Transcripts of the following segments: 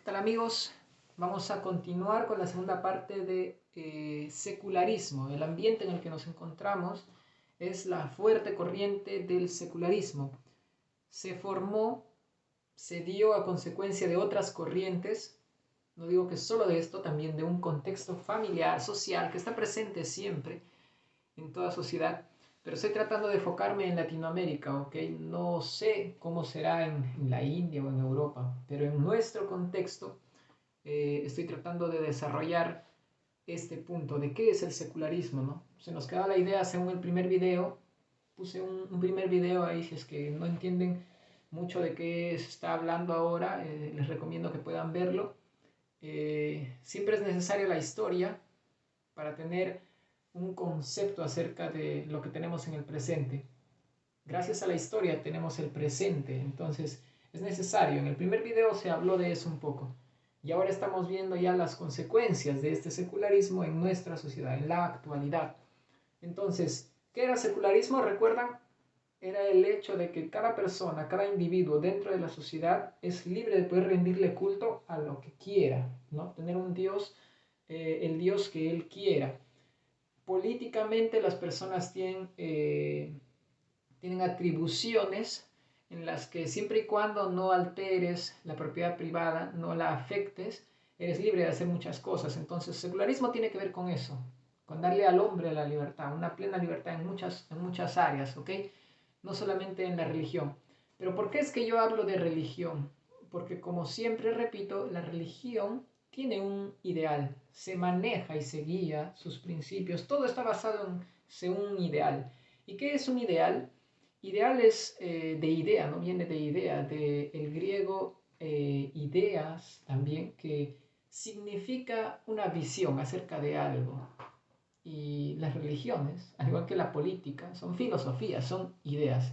¿Qué tal, amigos? Vamos a continuar con la segunda parte de secularismo. El ambiente en el que nos encontramos es la fuerte corriente del secularismo. Se formó, se dio a consecuencia de otras corrientes, no digo que solo de esto, también de un contexto familiar, social, que está presente siempre en toda sociedad, pero estoy tratando de enfocarme en Latinoamérica, ¿ok? No sé cómo será en la India o en Europa, pero en nuestro contexto estoy tratando de desarrollar este punto de qué es el secularismo, ¿no? Se nos queda la idea según el primer video, puse un primer video ahí, si es que no entienden mucho de qué se está hablando ahora, les recomiendo que puedan verlo. Siempre es necesaria la historia para tener un concepto acerca de lo que tenemos en el presente. Gracias a la historia tenemos el presente, entonces es necesario. En el primer video se habló de eso un poco. Y ahora estamos viendo ya las consecuencias de este secularismo en nuestra sociedad, en la actualidad. Entonces, ¿qué era secularismo? ¿Recuerdan? Era el hecho de que cada persona, cada individuo dentro de la sociedad es libre de poder rendirle culto a lo que quiera, ¿no? Tener un Dios, el Dios que él quiera. Políticamente las personas tienen atribuciones en las que siempre y cuando no alteres la propiedad privada, no la afectes, eres libre de hacer muchas cosas. Entonces, secularismo tiene que ver con eso, con darle al hombre la libertad, una plena libertad en muchas áreas, ¿ok? No solamente en la religión. Pero ¿por qué es que yo hablo de religión? Porque como siempre repito, la religión tiene un ideal, se maneja y se guía sus principios, todo está basado en un ideal. ¿Y qué es un ideal? Ideal es de idea, ¿no? Viene de idea, del griego ideas también, que significa una visión acerca de algo. Y las religiones, al igual que la política, son filosofías, son ideas.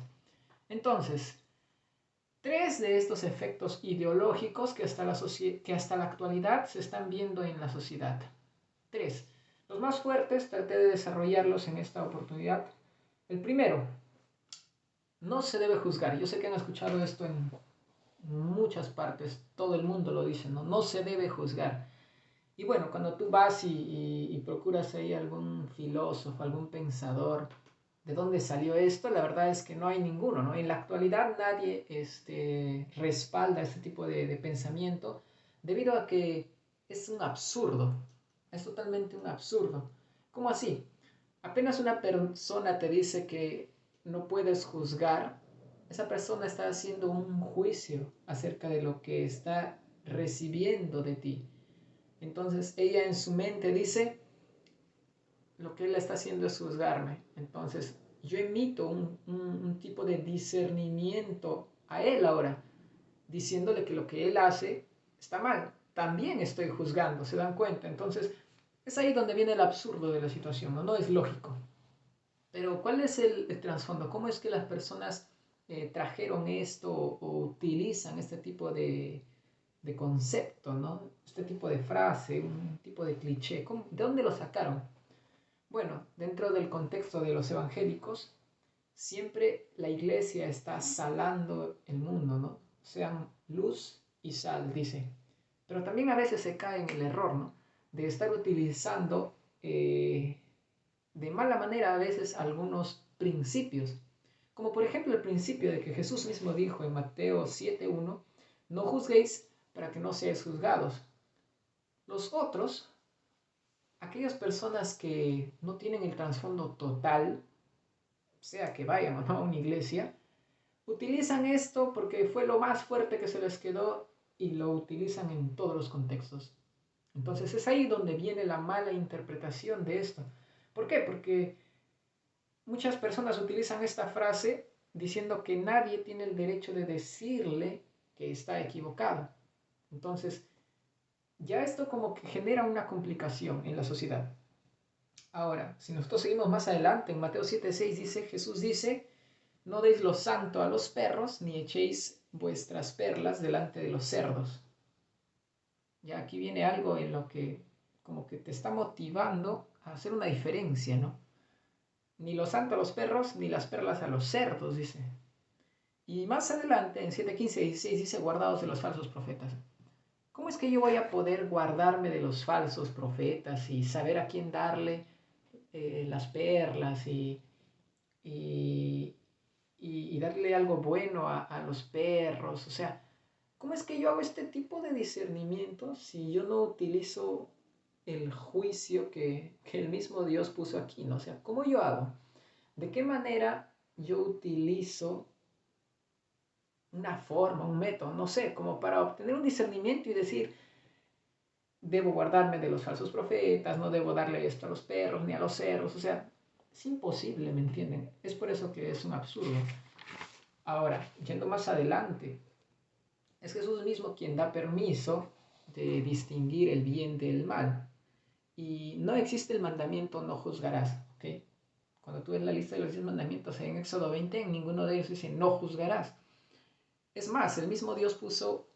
Entonces, tres de estos efectos ideológicos que hasta la actualidad se están viendo en la sociedad. Tres. Los más fuertes traté de desarrollarlos en esta oportunidad. El primero, no se debe juzgar. Yo sé que han escuchado esto en muchas partes, todo el mundo lo dice, ¿no? No se debe juzgar. Y bueno, cuando tú vas y procuras ahí algún filósofo, algún pensador, ¿de dónde salió esto? La verdad es que no hay ninguno, ¿no? En la actualidad nadie respalda este tipo de pensamiento debido a que es un absurdo, es totalmente un absurdo. ¿Cómo así? Apenas una persona te dice que no puedes juzgar, esa persona está haciendo un juicio acerca de lo que está recibiendo de ti. Entonces ella en su mente dice, lo que él está haciendo es juzgarme. Entonces yo emito un tipo de discernimiento a él ahora, diciéndole que lo que él hace está mal. También estoy juzgando, ¿se dan cuenta? Entonces es ahí donde viene el absurdo de la situación, ¿no? No es lógico. Pero ¿cuál es el trasfondo? ¿Cómo es que las personas trajeron esto o utilizan este tipo de concepto, ¿no? Este tipo de frase, un tipo de cliché? ¿De dónde lo sacaron? Bueno, dentro del contexto de los evangélicos, siempre la iglesia está salando el mundo, ¿no? Sean luz y sal, dice. Pero también a veces se cae en el error, ¿no? De estar utilizando de mala manera a veces algunos principios. Como por ejemplo el principio de que Jesús mismo dijo en Mateo 7:1, no juzguéis para que no seáis juzgados. Los otros, aquellas personas que no tienen el trasfondo total, sea que vayan o no a una iglesia, utilizan esto porque fue lo más fuerte que se les quedó y lo utilizan en todos los contextos. Entonces es ahí donde viene la mala interpretación de esto. ¿Por qué? Porque muchas personas utilizan esta frase diciendo que nadie tiene el derecho de decirle que está equivocado. Entonces, ya esto como que genera una complicación en la sociedad. Ahora, si nosotros seguimos más adelante, en Mateo 7:6 dice, Jesús dice, no deis lo santo a los perros, ni echéis vuestras perlas delante de los cerdos. Ya aquí viene algo en lo que como que te está motivando a hacer una diferencia, ¿no? Ni lo santo a los perros, ni las perlas a los cerdos, dice. Y más adelante, en 7:15 y 16, dice, guardaos de los falsos profetas. ¿Cómo ¿cómo es que yo voy a poder guardarme de los falsos profetas y saber a quién darle las perlas y, y darle algo bueno a los perros? O sea, ¿cómo es que yo hago este tipo de discernimiento si yo no utilizo el juicio que el mismo Dios puso aquí, ¿no? O sea, ¿cómo yo hago? ¿De qué manera yo utilizo una forma, un método, no sé, como para obtener un discernimiento y decir, debo guardarme de los falsos profetas, no debo darle esto a los perros ni a los cerdos? O sea, es imposible, ¿me entienden? Es por eso que es un absurdo. Ahora, yendo más adelante, es Jesús mismo quien da permiso de distinguir el bien del mal. Y no existe el mandamiento no juzgarás, ¿ok? Cuando tú ves la lista de los 10 mandamientos en Éxodo 20, en ninguno de ellos dice no juzgarás. Es más, el mismo Dios puso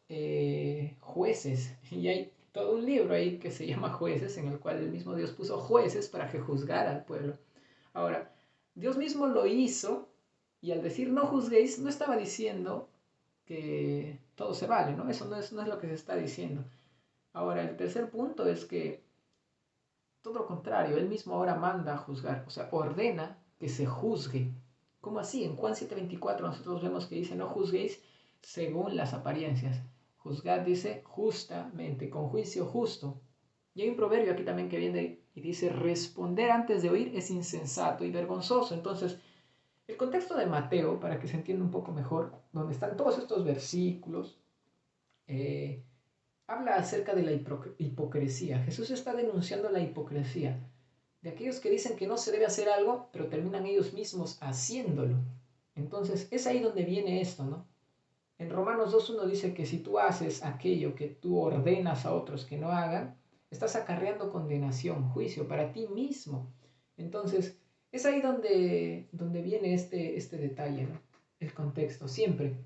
jueces, y hay todo un libro ahí que se llama Jueces, en el cual el mismo Dios puso jueces para que juzgara al pueblo. Ahora, Dios mismo lo hizo, y al decir no juzguéis, no estaba diciendo que todo se vale, ¿no? Eso no es lo que se está diciendo. Ahora, el tercer punto es que todo lo contrario, él mismo ahora manda a juzgar, o sea, ordena que se juzgue. ¿Cómo así? En Juan 7:24 nosotros vemos que dice, no juzguéis según las apariencias. Juzgad, dice, justamente, con juicio justo. Y hay un proverbio aquí también que viene y dice, responder antes de oír es insensato y vergonzoso. Entonces, el contexto de Mateo, para que se entienda un poco mejor, donde están todos estos versículos, eh, habla acerca de la hipocresía. Jesús está denunciando la hipocresía de aquellos que dicen que no se debe hacer algo, pero terminan ellos mismos haciéndolo. Entonces, es ahí donde viene esto, ¿no? En Romanos 2:1 dice que si tú haces aquello que tú ordenas a otros que no hagan, estás acarreando condenación, juicio para ti mismo. Entonces, es ahí donde viene este detalle, ¿no? El contexto. Siempre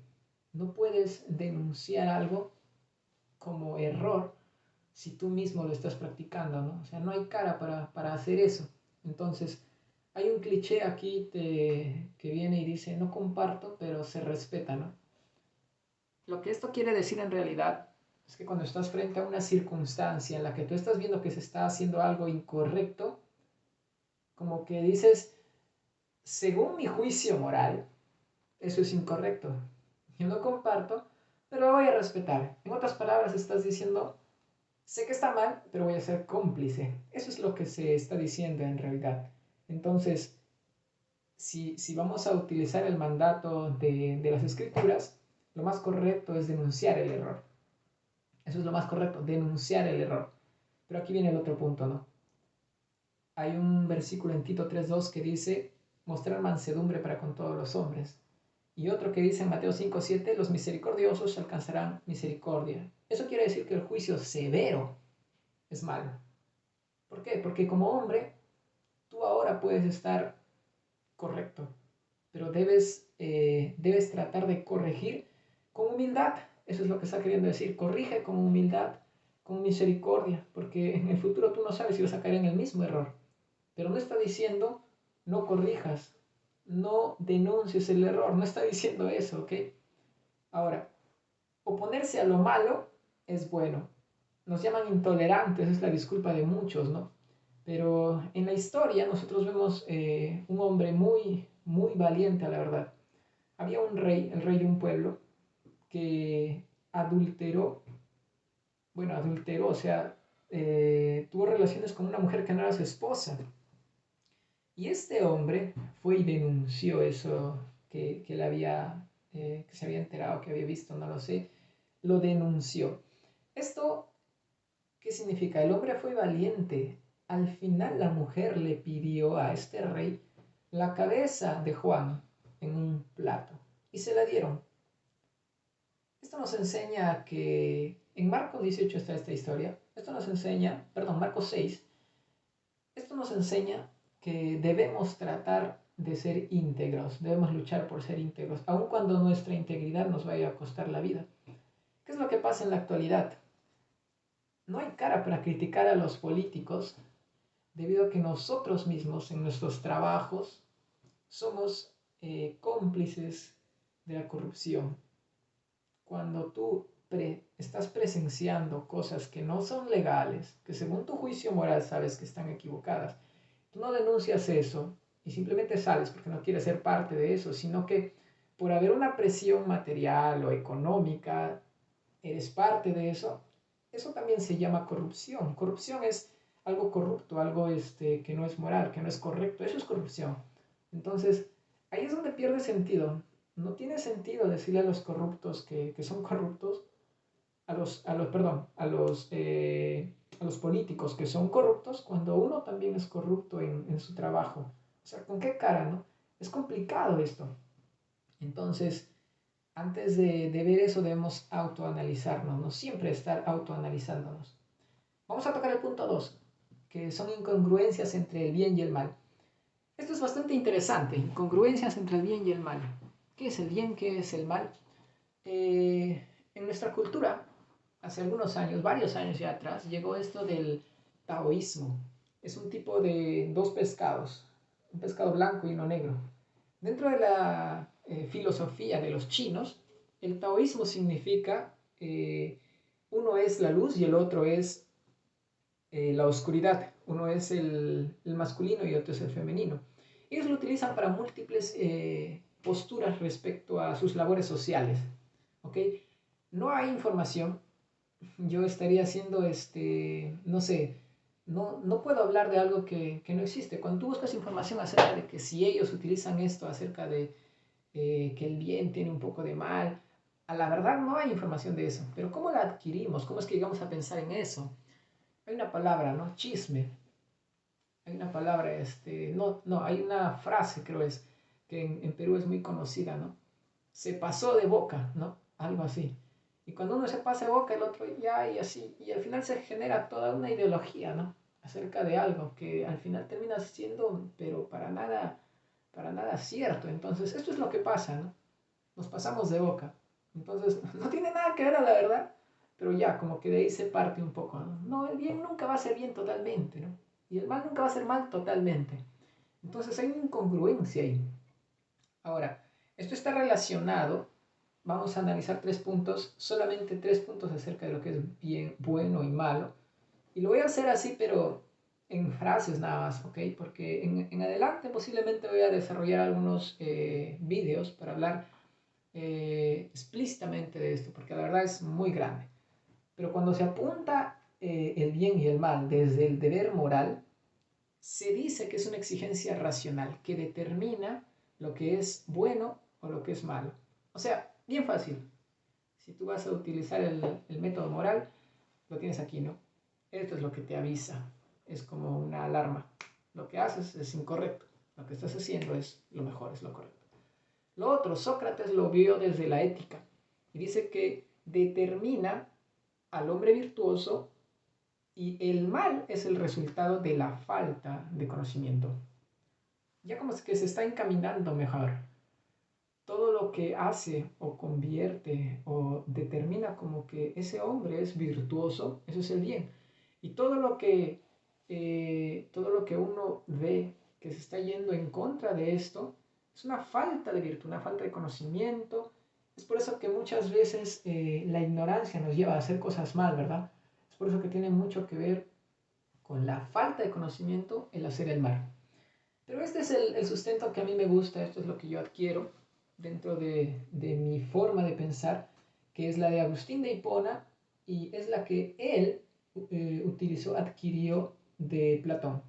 no puedes denunciar algo como error si tú mismo lo estás practicando, ¿no? O sea, no hay cara para hacer eso. Entonces, hay un cliché aquí que viene y dice, no comparto, pero se respeta, ¿no? Lo que esto quiere decir en realidad es que cuando estás frente a una circunstancia en la que tú estás viendo que se está haciendo algo incorrecto, como que dices, según mi juicio moral, eso es incorrecto. Yo no comparto, pero lo voy a respetar. En otras palabras, estás diciendo, sé que está mal, pero voy a ser cómplice. Eso es lo que se está diciendo en realidad. Entonces, si vamos a utilizar el mandato de las escrituras, lo más correcto es denunciar el error. Eso es lo más correcto, denunciar el error. Pero aquí viene el otro punto, ¿no? Hay un versículo en Tito 3:2 que dice, mostrar mansedumbre para con todos los hombres. Y otro que dice en Mateo 5:7, los misericordiosos alcanzarán misericordia. Eso quiere decir que el juicio severo es malo. ¿Por qué? Porque como hombre, tú ahora puedes estar correcto, pero debes tratar de corregir con humildad. Eso es lo que está queriendo decir. Corrige con humildad, con misericordia, porque en el futuro tú no sabes si vas a caer en el mismo error. Pero no está diciendo no corrijas, no denuncies el error, no está diciendo eso, ¿ok? Ahora, oponerse a lo malo es bueno. Nos llaman intolerantes, es la disculpa de muchos, ¿no? Pero en la historia nosotros vemos un hombre muy, muy valiente, a la verdad. Había un rey, el rey de un pueblo, que adulteró, o sea, tuvo relaciones con una mujer que no era su esposa. Y este hombre fue y denunció eso que él había, que se había enterado, que había visto, no lo sé, lo denunció. Esto, ¿qué significa? El hombre fue valiente. Al final la mujer le pidió a este rey la cabeza de Juan en un plato y se la dieron. Esto nos enseña que en Marcos 18 está esta historia. Esto nos enseña, perdón, Marcos 6, esto nos enseña que debemos tratar de ser íntegros, debemos luchar por ser íntegros, aun cuando nuestra integridad nos vaya a costar la vida. ¿Qué es lo que pasa en la actualidad? No hay cara para criticar a los políticos debido a que nosotros mismos en nuestros trabajos somos cómplices de la corrupción. Cuando tú estás presenciando cosas que no son legales, que según tu juicio moral sabes que están equivocadas, tú no denuncias eso y simplemente sales porque no quieres ser parte de eso, sino que por haber una presión material o económica, eres parte de eso, eso también se llama corrupción. Corrupción es algo corrupto, algo que no es moral, que no es correcto, eso es corrupción. Entonces, ahí es donde pierde sentido. No tiene sentido decirle a los corruptos que son corruptos, perdón, a los políticos que son corruptos cuando uno también es corrupto en su trabajo. O sea, ¿con qué cara, no? Es complicado esto. Entonces, antes de ver eso debemos autoanalizarnos, no siempre estar autoanalizándonos. Vamos a tocar el punto 2, que son incongruencias entre el bien y el mal. Esto es bastante interesante, incongruencias entre el bien y el mal. ¿Qué es el bien? ¿Qué es el mal? En nuestra cultura, hace algunos años, varios años ya atrás, llegó esto del taoísmo. Es un tipo de dos pescados, un pescado blanco y uno negro. Dentro de la filosofía de los chinos, el taoísmo significa uno es la luz y el otro es la oscuridad. Uno es el masculino y otro es el femenino. Ellos lo utilizan para múltiples posturas respecto a sus labores sociales. ¿Ok? No hay información. Yo estaría haciendo, no sé, no puedo hablar de algo que no existe. Cuando tú buscas información acerca de que si ellos utilizan esto acerca de que el bien tiene un poco de mal, a la verdad no hay información de eso. Pero ¿cómo la adquirimos? ¿Cómo es que llegamos a pensar en eso? Hay una palabra, ¿no? Chisme. Hay una palabra, hay una frase, creo es, que en Perú es muy conocida, ¿no? Se pasó de boca, ¿no? Algo así. Y cuando uno se pasa de boca, el otro ya, y así. Y al final se genera toda una ideología, ¿no? Acerca de algo que al final termina siendo, pero para nada cierto. Entonces, esto es lo que pasa, ¿no? Nos pasamos de boca. Entonces, no tiene nada que ver a la verdad, pero ya, como que de ahí se parte un poco, ¿no? No, el bien nunca va a ser bien totalmente, ¿no? Y el mal nunca va a ser mal totalmente. Entonces hay una incongruencia ahí. Ahora, esto está relacionado, vamos a analizar tres puntos, solamente tres puntos acerca de lo que es bien, bueno y malo. Y lo voy a hacer así, pero en frases nada más, ¿ok? Porque en adelante posiblemente voy a desarrollar algunos vídeos para hablar explícitamente de esto, porque la verdad es muy grande. Pero cuando se apunta el bien y el mal desde el deber moral, se dice que es una exigencia racional que determina lo que es bueno o lo que es malo. O sea, bien fácil. Si tú vas a utilizar el método moral, lo tienes aquí, ¿no? Esto es lo que te avisa. Es como una alarma. Lo que haces es incorrecto. Lo que estás haciendo es lo mejor, es lo correcto. Lo otro, Sócrates lo vio desde la ética y dice que determina al hombre virtuoso y el mal es el resultado de la falta de conocimiento. Ya como es que se está encaminando mejor. Todo lo que hace o convierte o determina como que ese hombre es virtuoso, eso es el bien. Y todo lo que uno ve que se está yendo en contra de esto es una falta de virtud, una falta de conocimiento. Es por eso que muchas veces la ignorancia nos lleva a hacer cosas mal, ¿verdad? Es por eso que tiene mucho que ver con la falta de conocimiento el hacer el mal. Pero este es el sustento que a mí me gusta, esto es lo que yo adquiero dentro de mi forma de pensar, que es la de Agustín de Hipona y es la que él utilizó, adquirió de Platón.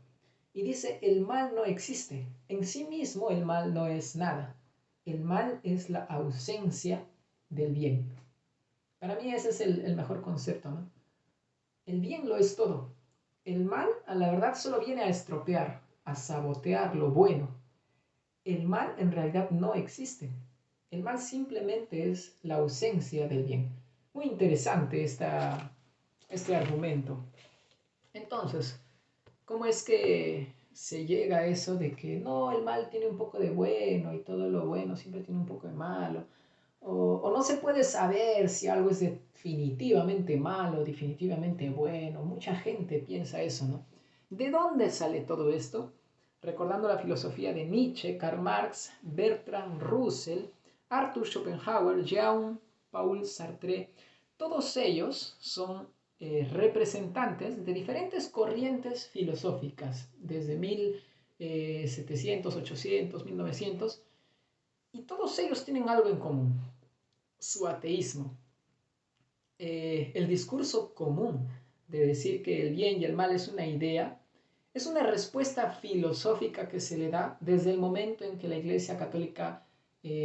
Y dice, el mal no existe. En sí mismo el mal no es nada. El mal es la ausencia del bien. Para mí ese es el mejor concepto, ¿no? El bien lo es todo. El mal, a la verdad, solo viene a estropear, a sabotear lo bueno. El mal en realidad no existe. El mal simplemente es la ausencia del bien. Muy interesante este argumento. Entonces, ¿cómo es que se llega a eso de que no, el mal tiene un poco de bueno y todo lo bueno siempre tiene un poco de malo? O no se puede saber si algo es definitivamente malo, definitivamente bueno. Mucha gente piensa eso, ¿no? ¿De dónde sale todo esto? Recordando la filosofía de Nietzsche, Karl Marx, Bertrand Russell, Arthur Schopenhauer, Jean-Paul Sartre, Todos ellos son representantes de diferentes corrientes filosóficas, desde 1700, 800, 1900, y todos ellos tienen algo en común: su ateísmo. El discurso común de decir que el bien y el mal es una idea es una respuesta filosófica que se le da desde el momento en que la Iglesia Católica,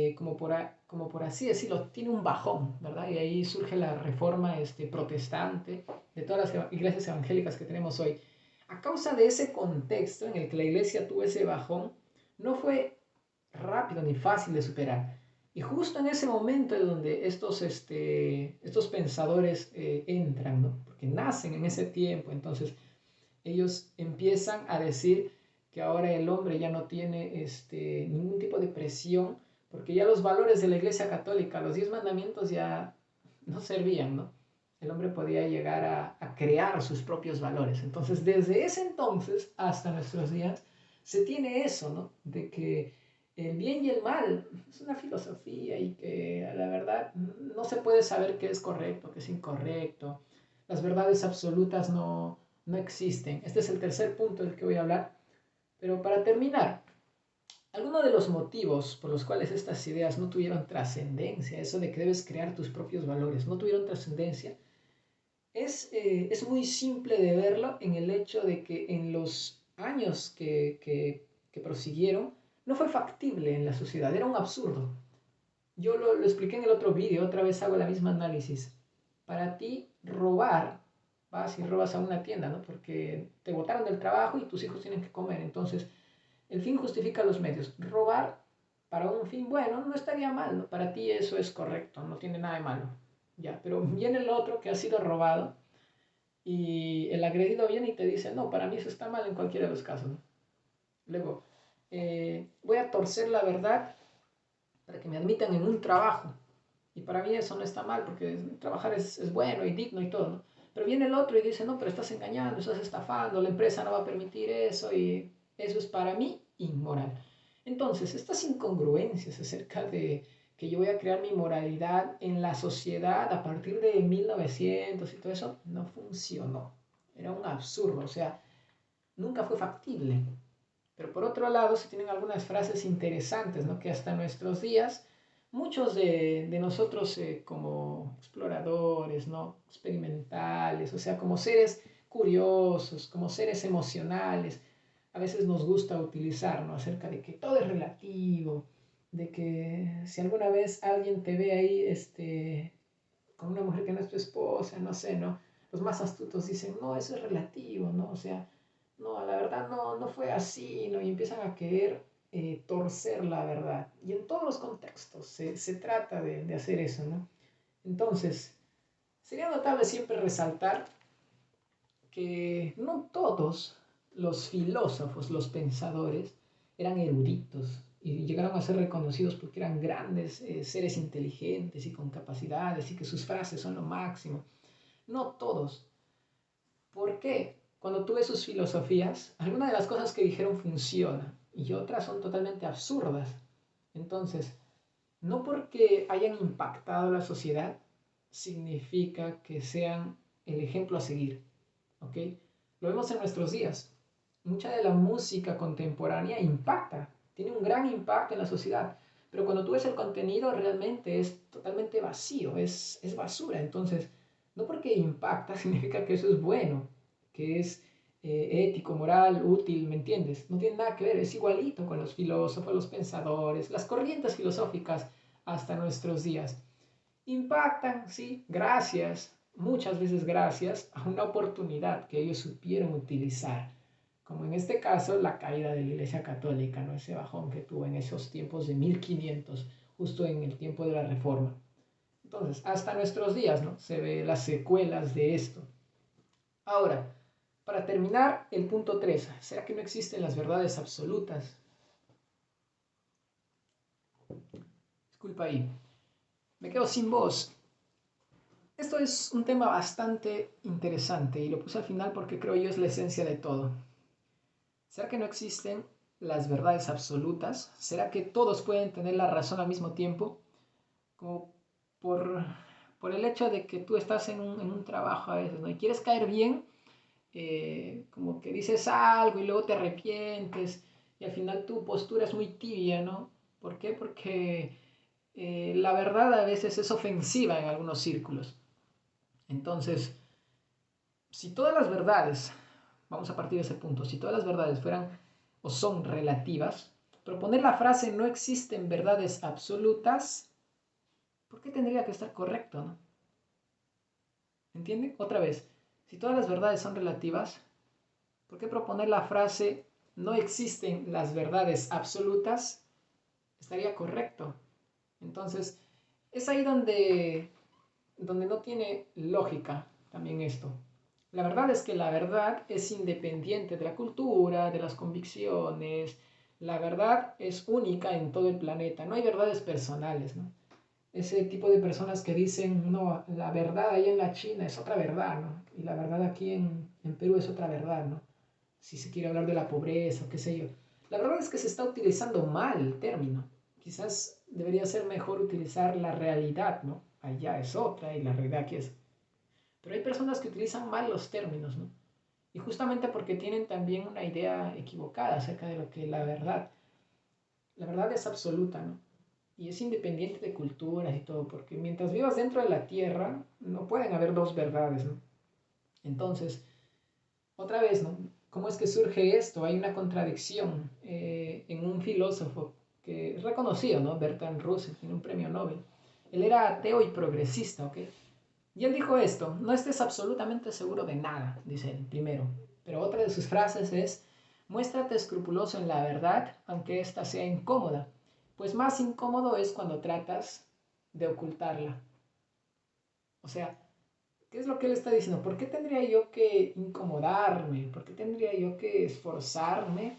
como por así decirlo, tiene un bajón, ¿verdad? Y ahí surge la reforma protestante de todas las iglesias evangélicas que tenemos hoy. A causa de ese contexto en el que la Iglesia tuvo ese bajón, no fue rápido ni fácil de superar. Y justo en ese momento es donde estos pensadores entran, ¿no? Porque nacen en ese tiempo. Entonces ellos empiezan a decir que ahora el hombre ya no tiene ningún tipo de presión, porque ya los valores de la Iglesia Católica, los 10 mandamientos ya no servían, ¿no? El hombre podía llegar a crear sus propios valores. Entonces, desde ese entonces hasta nuestros días, se tiene eso, ¿no? De que el bien y el mal es una filosofía y que la verdad no se puede saber qué es correcto, qué es incorrecto. Las verdades absolutas no existen. Este es el tercer punto del que voy a hablar. Pero para terminar, algunos de los motivos por los cuales estas ideas no tuvieron trascendencia, eso de que debes crear tus propios valores, no tuvieron trascendencia, es muy simple de verlo en el hecho de que en los años que prosiguieron, no fue factible en la sociedad, era un absurdo. Yo lo expliqué en el otro vídeo, otra vez hago la misma análisis. Para ti, robar, vas y robas a una tienda, ¿no? Porque te botaron del trabajo y tus hijos tienen que comer. Entonces, el fin justifica los medios. Robar para un fin bueno no estaría mal, ¿no? Para ti eso es correcto, no tiene nada de malo. Ya, pero viene el otro que ha sido robado y el agredido viene y te dice, no, para mí eso está mal en cualquiera de los casos, ¿no? Luego, voy a torcer la verdad para que me admitan en un trabajo. Y para mí eso no está mal, porque trabajar es bueno y digno y todo, ¿no? Pero viene el otro y dice, no, pero estás engañando, estás estafando, la empresa no va a permitir eso y eso es para mí inmoral. Entonces, estas incongruencias acerca de que yo voy a crear mi moralidad en la sociedad a partir de 1900 y todo eso, no funcionó. Era un absurdo, o sea, nunca fue factible. Pero por otro lado, se tienen algunas frases interesantes, ¿no? Que hasta nuestros días, muchos de nosotros como exploradores, ¿no? Experimentales, o sea, como seres curiosos, como seres emocionales, a veces nos gusta utilizar, ¿no? Acerca de que todo es relativo, de que si alguna vez alguien te ve ahí, con una mujer que no es tu esposa, no sé, ¿no? Los más astutos dicen, no, eso es relativo, ¿no? O sea, no, la verdad no fue así, ¿no? Y empiezan a querer torcer la verdad. Y en todos los contextos se trata de hacer eso, ¿no? Entonces, sería notable siempre resaltar que no todos los filósofos, los pensadores, eran eruditos y llegaron a ser reconocidos porque eran grandes seres inteligentes y con capacidades y que sus frases son lo máximo. No todos. ¿Por qué? Cuando tú ves sus filosofías, algunas de las cosas que dijeron funcionan y otras son totalmente absurdas. Entonces, no porque hayan impactado la sociedad, significa que sean el ejemplo a seguir. ¿Ok? Lo vemos en nuestros días. Mucha de la música contemporánea impacta, tiene un gran impacto en la sociedad, pero cuando tú ves el contenido realmente es totalmente vacío, es basura. Entonces, no porque impacta significa que eso es bueno, que es ético, moral, útil, ¿me entiendes? No tiene nada que ver, es igualito con los filósofos, los pensadores, las corrientes filosóficas hasta nuestros días. Impactan, sí, gracias, muchas veces gracias a una oportunidad que ellos supieron utilizar, como en este caso la caída de la Iglesia Católica, ¿no? Ese bajón que tuvo en esos tiempos de 1500, justo en el tiempo de la Reforma. Entonces, hasta nuestros días, ¿no? Se ve las secuelas de esto. Ahora, para terminar, el punto 3, ¿será que no existen las verdades absolutas? Disculpa ahí, me quedo sin voz. Esto es un tema bastante interesante y lo puse al final porque creo yo es la esencia de todo. ¿Será que no existen las verdades absolutas? ¿Será que todos pueden tener la razón al mismo tiempo? Como por, por el hecho de que tú estás en un trabajo a veces, ¿no? Y quieres caer bien, como que dices algo y luego te arrepientes y al final tu postura es muy tibia, ¿no? ¿Por qué? Porque la verdad a veces es ofensiva en algunos círculos. Entonces, si todas las verdades, vamos a partir de ese punto, si todas las verdades fueran o son relativas, proponer la frase no existen verdades absolutas, ¿por qué tendría que estar correcto, no? ¿Entienden? Otra vez, si todas las verdades son relativas, ¿por qué proponer la frase no existen las verdades absolutas? Estaría correcto. Entonces, es ahí donde no tiene lógica también esto. La verdad es que la verdad es independiente de la cultura, de las convicciones. La verdad es única en todo el planeta. No hay verdades personales, ¿no? Ese tipo de personas que dicen, no, la verdad ahí en la China es otra verdad, ¿no? Y la verdad aquí en Perú es otra verdad, ¿no? Si se quiere hablar de la pobreza o qué sé yo. La verdad es que se está utilizando mal el término. Quizás debería ser mejor utilizar la realidad, ¿no? Allá es otra y la realidad aquí es. Pero hay personas que utilizan mal los términos, ¿no? Y justamente porque tienen también una idea equivocada acerca de lo que la verdad es absoluta, ¿no? Y es independiente de culturas y todo, porque mientras vivas dentro de la tierra, no pueden haber dos verdades, ¿no? Entonces, otra vez, ¿no? ¿Cómo es que surge esto? Hay una contradicción en un filósofo que es reconocido, ¿no? Bertrand Russell, tiene un premio Nobel. Él era ateo y progresista, ¿ok? Y él dijo esto, no estés absolutamente seguro de nada, dice él, primero. Pero otra de sus frases es, muéstrate escrupuloso en la verdad, aunque ésta sea incómoda, pues más incómodo es cuando tratas de ocultarla. O sea, ¿qué es lo que él está diciendo? ¿Por qué tendría yo que incomodarme? ¿Por qué tendría yo que esforzarme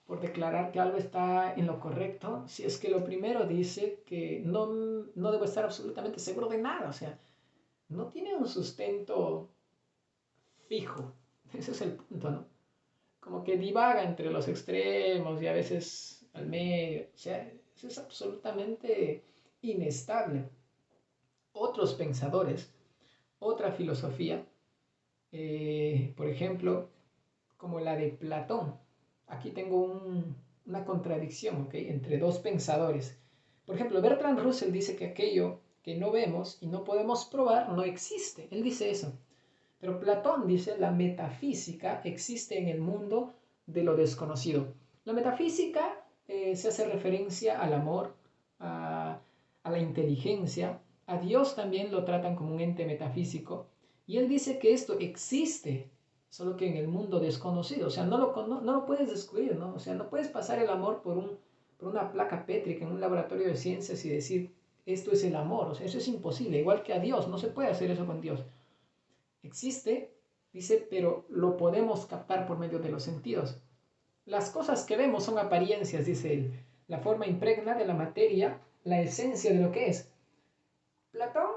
por declarar que algo está en lo correcto si es que lo primero dice que no debo estar absolutamente seguro de nada? O sea, no tiene un sustento fijo. Ese es el punto, ¿no? Como que divaga entre los extremos y a veces al medio. O sea, eso es absolutamente inestable. Otros pensadores, otra filosofía, por ejemplo, como la de Platón. Aquí tengo una contradicción, ¿ok? Entre dos pensadores. Por ejemplo, Bertrand Russell dice que aquello que no vemos y no podemos probar no existe. Él dice eso. Pero Platón dice la metafísica existe en el mundo de lo desconocido. La metafísica se hace referencia al amor, a la inteligencia, a Dios también lo tratan como un ente metafísico, y él dice que esto existe, solo que en el mundo desconocido, o sea, no lo puedes descubrir, ¿no? O sea, no puedes pasar el amor por una placa pétrica en un laboratorio de ciencias y decir, esto es el amor, o sea, eso es imposible, igual que a Dios, no se puede hacer eso con Dios. Existe, dice, pero lo podemos captar por medio de los sentidos. Las cosas que vemos son apariencias, dice él. La forma impregna de la materia, la esencia de lo que es. Platón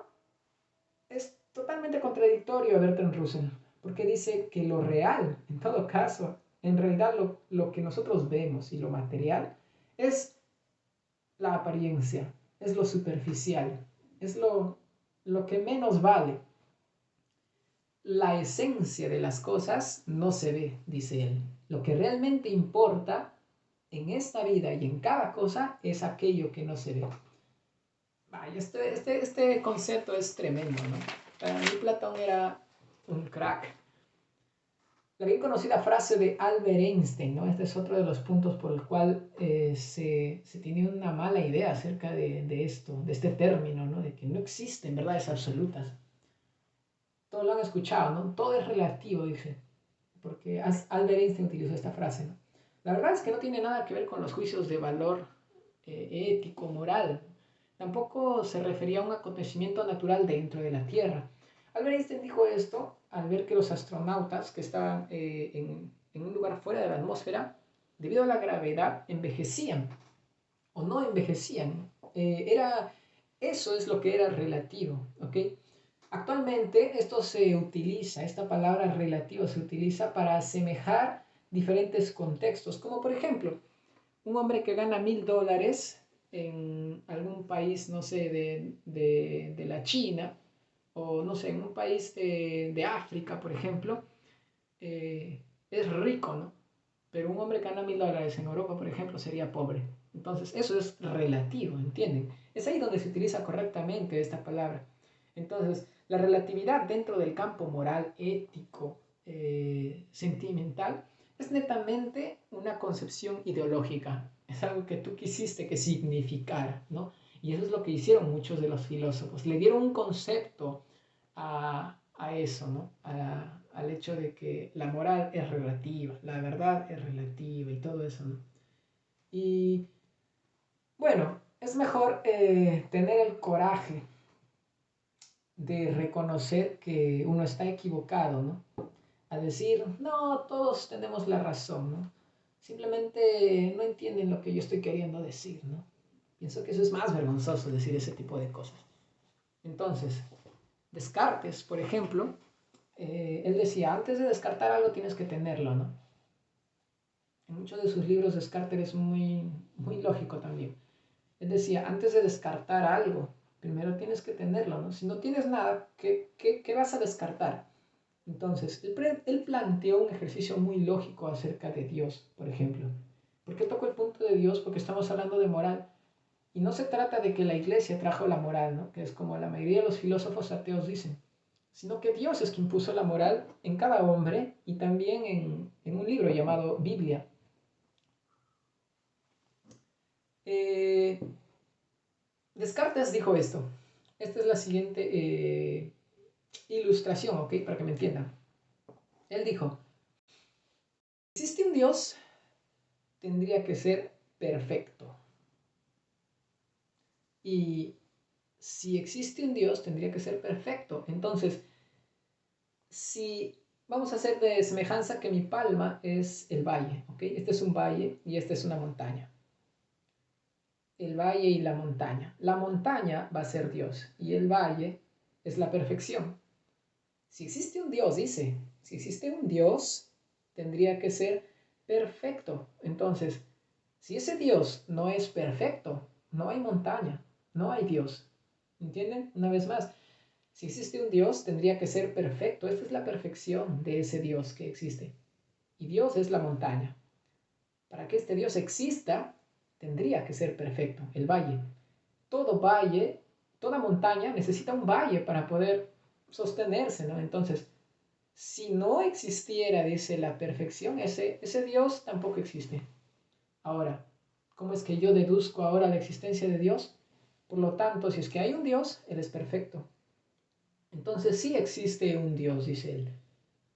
es totalmente contradictorio a Bertrand Russell, porque dice que lo real, en todo caso, en realidad lo que nosotros vemos y lo material es la apariencia, es lo superficial, es lo que menos vale. La esencia de las cosas no se ve, dice él. Lo que realmente importa en esta vida y en cada cosa es aquello que no se ve. Vaya, este concepto es tremendo, ¿no? Para mí Platón era un crack. La bien conocida frase de Albert Einstein, ¿no? Este es otro de los puntos por el cual se tiene una mala idea acerca de esto, de este término, ¿no? De que no existen verdades absolutas. Todos lo han escuchado, ¿no? Todo es relativo, dice, porque Albert Einstein utilizó esta frase, ¿no? La verdad es que no tiene nada que ver con los juicios de valor ético, moral. Tampoco se refería a un acontecimiento natural dentro de la Tierra. Albert Einstein dijo esto al ver que los astronautas que estaban en un lugar fuera de la atmósfera, debido a la gravedad, envejecían o no envejecían. Eso es lo que era relativo, ¿ok? Actualmente esto se utiliza, esta palabra relativo se utiliza para asemejar diferentes contextos, como por ejemplo, un hombre que gana $1000 en algún país, no sé, de la China, o no sé, en un país de África, por ejemplo, es rico, ¿no? Pero un hombre que gana $1000 en Europa, por ejemplo, sería pobre. Entonces, eso es relativo, ¿entienden? Es ahí donde se utiliza correctamente esta palabra. Entonces, la relatividad dentro del campo moral, ético, sentimental, es netamente una concepción ideológica. Es algo que tú quisiste que significara, ¿no? Y eso es lo que hicieron muchos de los filósofos. Le dieron un concepto a eso, ¿no? Al hecho de que la moral es relativa, la verdad es relativa y todo eso, ¿no? Y bueno, es mejor tener el coraje de reconocer que uno está equivocado, ¿no? A decir, no, todos tenemos la razón, ¿no? Simplemente no entienden lo que yo estoy queriendo decir, ¿no? Pienso que eso es más vergonzoso decir ese tipo de cosas. Entonces, Descartes, por ejemplo, él decía, antes de descartar algo tienes que tenerlo, ¿no? En muchos de sus libros Descartes es muy lógico también. Él decía, antes de descartar algo, primero tienes que tenerlo, ¿no? Si no tienes nada, ¿qué vas a descartar? Entonces, él planteó un ejercicio muy lógico acerca de Dios, por ejemplo. ¿Por qué tocó el punto de Dios? Porque estamos hablando de moral. Y no se trata de que la iglesia trajo la moral, ¿no? Que es como la mayoría de los filósofos ateos dicen, sino que Dios es quien puso la moral en cada hombre y también en un libro llamado Biblia. Eh, Descartes dijo esto. Esta es la siguiente ilustración, ¿ok? Para que me entiendan. Él dijo, si existe un Dios, tendría que ser perfecto. Y si existe un Dios, tendría que ser perfecto. Entonces, si vamos a hacer de semejanza que mi palma es el valle, ¿ok? Este es un valle y esta es una montaña. El valle y la montaña. La montaña va a ser Dios y el valle es la perfección. Si existe un Dios, dice, si existe un Dios, tendría que ser perfecto. Entonces, si ese Dios no es perfecto, no hay montaña, no hay Dios. ¿Entienden? Una vez más, si existe un Dios, tendría que ser perfecto. Esta es la perfección de ese Dios que existe. Y Dios es la montaña. Para que este Dios exista, tendría que ser perfecto, el valle. Todo valle, toda montaña necesita un valle para poder sostenerse, ¿no? Entonces, si no existiera, dice, la perfección, ese Dios tampoco existe. Ahora, ¿cómo es que yo deduzco ahora la existencia de Dios? Por lo tanto, si es que hay un Dios, Él es perfecto. Entonces sí existe un Dios, dice él.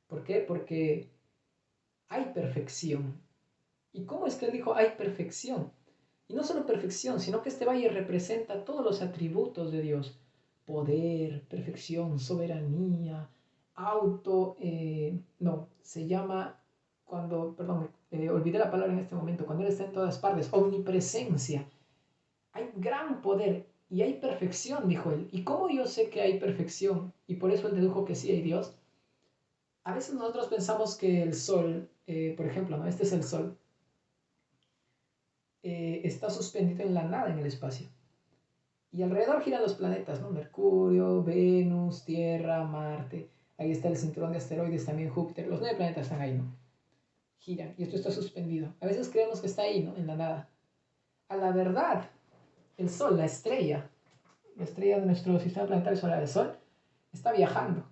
¿Por qué? Porque hay perfección. ¿Y cómo es que él dijo hay perfección? Y no solo perfección, sino que este valle representa todos los atributos de Dios. Poder, perfección, soberanía, no, se llama cuando, perdón, olvidé la palabra en este momento, cuando Él está en todas partes, omnipresencia. Hay gran poder y hay perfección, dijo él. ¿Y cómo yo sé que hay perfección? Y por eso él dedujo que sí hay Dios. A veces nosotros pensamos que el Sol, por ejemplo, ¿no? Este es el Sol, está suspendido en la nada en el espacio. Y alrededor giran los planetas, ¿no? Mercurio, Venus, Tierra, Marte. Ahí está el cinturón de asteroides, también Júpiter. Los 9 planetas están ahí, ¿no? Giran y esto está suspendido. A veces creemos que está ahí, ¿no? En la nada. A la verdad, el Sol, la estrella de nuestro sistema planetario solar, el Sol, está viajando,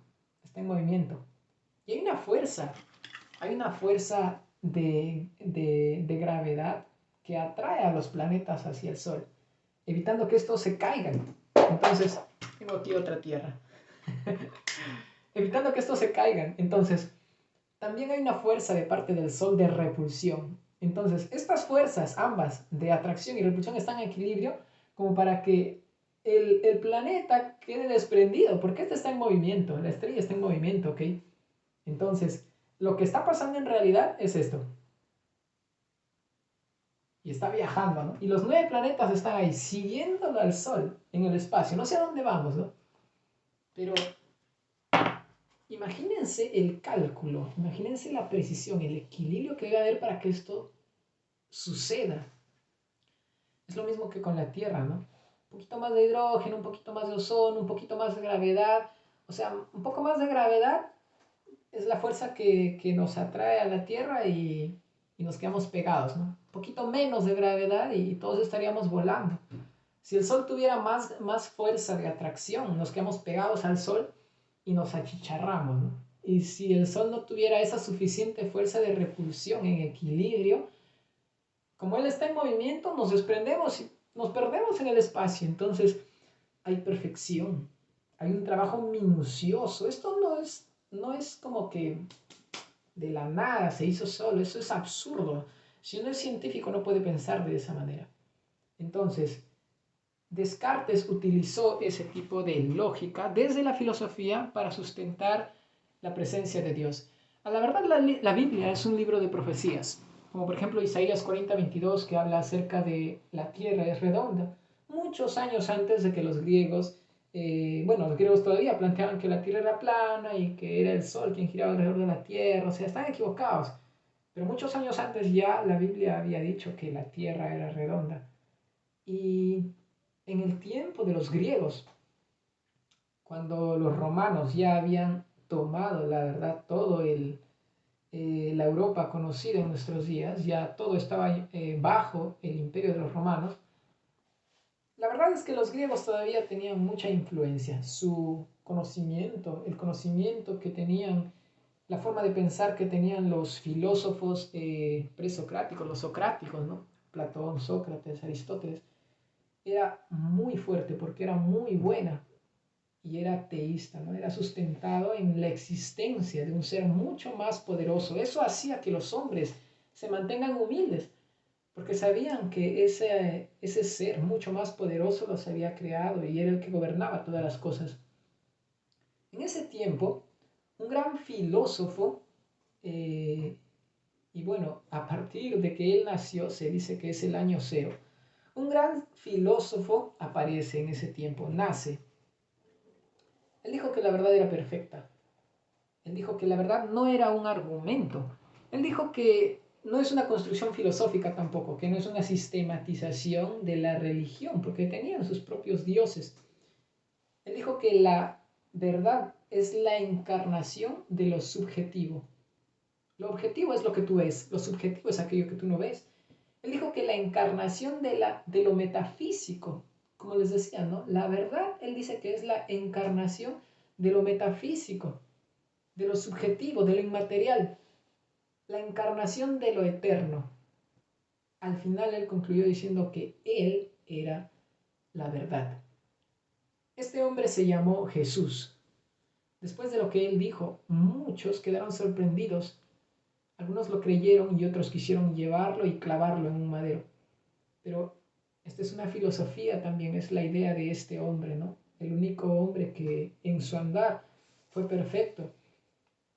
está en movimiento. Y hay una fuerza de gravedad que atrae a los planetas hacia el Sol, evitando que estos se caigan. Entonces, tengo aquí otra Tierra. Evitando que estos se caigan. Entonces, también hay una fuerza de parte del Sol de repulsión. Entonces, estas fuerzas, ambas, de atracción y repulsión, están en equilibrio como para que el planeta quede desprendido, porque este está en movimiento, la estrella está en movimiento, ¿ok? Entonces, lo que está pasando en realidad es esto. Y está viajando, ¿no? Y los 9 planetas están ahí, siguiéndolo al Sol en el espacio. No sé a dónde vamos, ¿no? Pero imagínense el cálculo, imagínense la precisión, el equilibrio que debe haber para que esto suceda. Es lo mismo que con la Tierra, ¿no? Un poquito más de hidrógeno, un poquito más de ozono, un poquito más de gravedad. O sea, un poco más de gravedad es la fuerza que nos atrae a la Tierra y nos quedamos pegados, ¿no? Un poquito menos de gravedad y todos estaríamos volando. Si el Sol tuviera más fuerza de atracción, nos quedamos pegados al Sol y nos achicharramos, ¿no? Y si el Sol no tuviera esa suficiente fuerza de repulsión en equilibrio, como él está en movimiento, nos desprendemos y nos perdemos en el espacio. Entonces, hay perfección, hay un trabajo minucioso. Esto no es como que de la nada se hizo solo, eso es absurdo. Si uno es científico no puede pensar de esa manera. Entonces, Descartes utilizó ese tipo de lógica desde la filosofía para sustentar la presencia de Dios. A la verdad, la Biblia es un libro de profecías, como por ejemplo Isaías 40:22, que habla acerca de la tierra es redonda. Muchos años antes de que los griegos, los griegos todavía planteaban que la tierra era plana y que era el sol quien giraba alrededor de la tierra, o sea, están equivocados. Pero muchos años antes ya la Biblia había dicho que la tierra era redonda. Y en el tiempo de los griegos, cuando los romanos ya habían tomado, la verdad, la Europa conocida en nuestros días, ya todo estaba bajo el imperio de los romanos, la verdad es que los griegos todavía tenían mucha influencia. Su conocimiento, el conocimiento que tenían, la forma de pensar que tenían los filósofos presocráticos, los socráticos, ¿no? Platón, Sócrates, Aristóteles, era muy fuerte porque era muy buena y era teísta, ¿no? Era sustentado en la existencia de un ser mucho más poderoso. Eso hacía que los hombres se mantengan humildes, porque sabían que ese ser mucho más poderoso los había creado y era el que gobernaba todas las cosas. En ese tiempo, un gran filósofo, y bueno, a partir de que él nació, se dice que es el año cero, un gran filósofo aparece en ese tiempo, nace. Él dijo que la verdad era perfecta. Él dijo que la verdad no era un argumento. Él dijo que no es una construcción filosófica tampoco, que no es una sistematización de la religión, porque tenían sus propios dioses. Él dijo que la verdad es la encarnación de lo subjetivo. Lo objetivo es lo que tú ves, lo subjetivo es aquello que tú no ves. Él dijo que la encarnación de lo metafísico, como les decía, ¿no? La verdad, él dice que es la encarnación de lo metafísico, de lo subjetivo, de lo inmaterial, la encarnación de lo eterno. Al final él concluyó diciendo que él era la verdad. Este hombre se llamó Jesús. Después de lo que él dijo, muchos quedaron sorprendidos. Algunos lo creyeron y otros quisieron llevarlo y clavarlo en un madero. Pero esta es una filosofía también, es la idea de este hombre, ¿no? El único hombre que en su andar fue perfecto.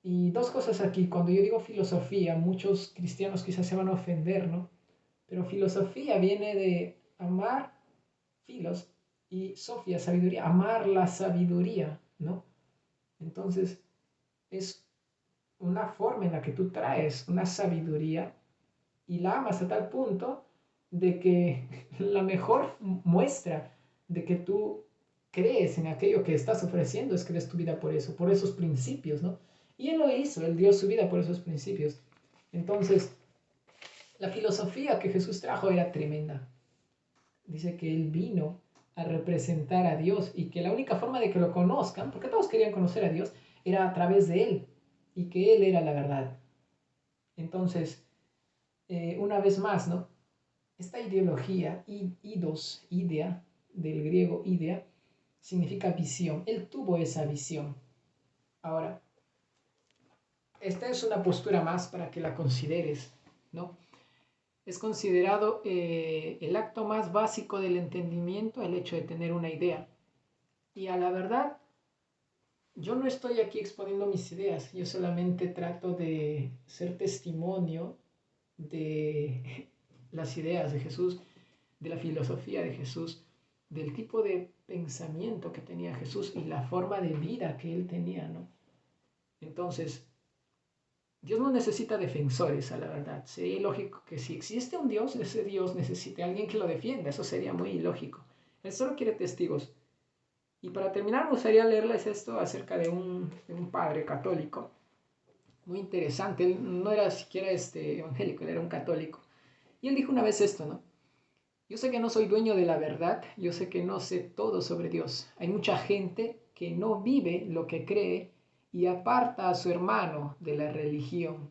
Y dos cosas aquí, cuando yo digo filosofía, muchos cristianos quizás se van a ofender, ¿no? Pero filosofía viene de amar, filos, y sofía, sabiduría, amar la sabiduría, ¿no? Entonces, es una forma en la que tú traes una sabiduría y la amas a tal punto de que la mejor muestra de que tú crees en aquello que estás ofreciendo es que des tu vida por eso, por esos principios, ¿no? Y él lo hizo, él dio su vida por esos principios. Entonces, la filosofía que Jesús trajo era tremenda. Dice que él vino a representar a Dios y que la única forma de que lo conozcan, porque todos querían conocer a Dios, era a través de él y que él era la verdad. Entonces, una vez más, ¿no? Esta ideología, idea, del griego idea, significa visión. Él tuvo esa visión. Ahora, esta es una postura más para que la consideres, ¿no? Es considerado el acto más básico del entendimiento el hecho de tener una idea. Y a la verdad, yo no estoy aquí exponiendo mis ideas, yo solamente trato de ser testimonio de las ideas de Jesús, de la filosofía de Jesús, del tipo de pensamiento que tenía Jesús y la forma de vida que él tenía, ¿no? Entonces, Dios no necesita defensores, a la verdad. Sería ilógico que si existe un Dios, ese Dios necesite a alguien que lo defienda. Eso sería muy ilógico. Él solo quiere testigos. Y para terminar, me gustaría leerles esto acerca de un padre católico. Muy interesante. Él no era siquiera evangélico, él era un católico. Y él dijo una vez esto, ¿no? Yo sé que no soy dueño de la verdad, yo sé que no sé todo sobre Dios. Hay mucha gente que no vive lo que cree y aparta a su hermano de la religión.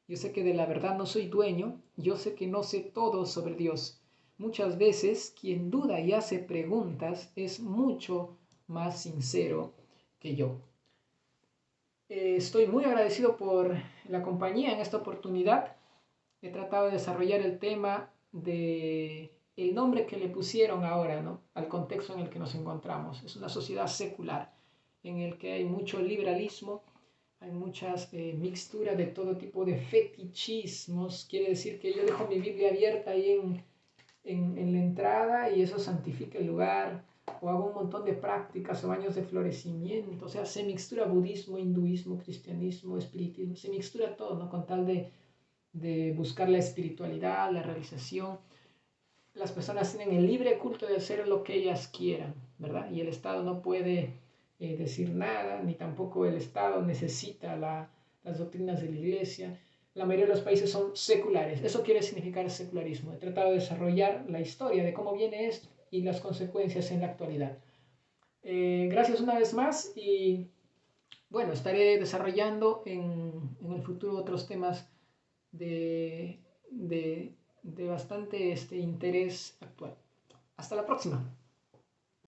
Yo sé que de la verdad no soy dueño, yo sé que no sé todo sobre Dios. Muchas veces quien duda y hace preguntas es mucho más sincero que yo. Estoy muy agradecido por la compañía en esta oportunidad. He tratado de desarrollar el tema de el nombre que le pusieron ahora, ¿no? Al contexto en el que nos encontramos. Es una sociedad secular en el que hay mucho liberalismo, hay muchas mixturas de todo tipo de fetichismos. Quiere decir que yo dejo mi Biblia abierta ahí en la entrada y eso santifica el lugar, o hago un montón de prácticas o baños de florecimiento, o sea, se mixtura budismo, hinduismo, cristianismo, espiritismo, se mixtura todo, ¿no? Con tal de buscar la espiritualidad, la realización. Las personas tienen el libre culto de hacer lo que ellas quieran, ¿verdad? Y el Estado no puede decir nada, ni tampoco el Estado necesita las doctrinas de la Iglesia. La mayoría de los países son seculares. Eso quiere significar secularismo. He tratado de desarrollar la historia de cómo viene esto y las consecuencias en la actualidad. Gracias una vez más y bueno, estaré desarrollando en el futuro otros temas de, de bastante interés actual. Hasta la próxima.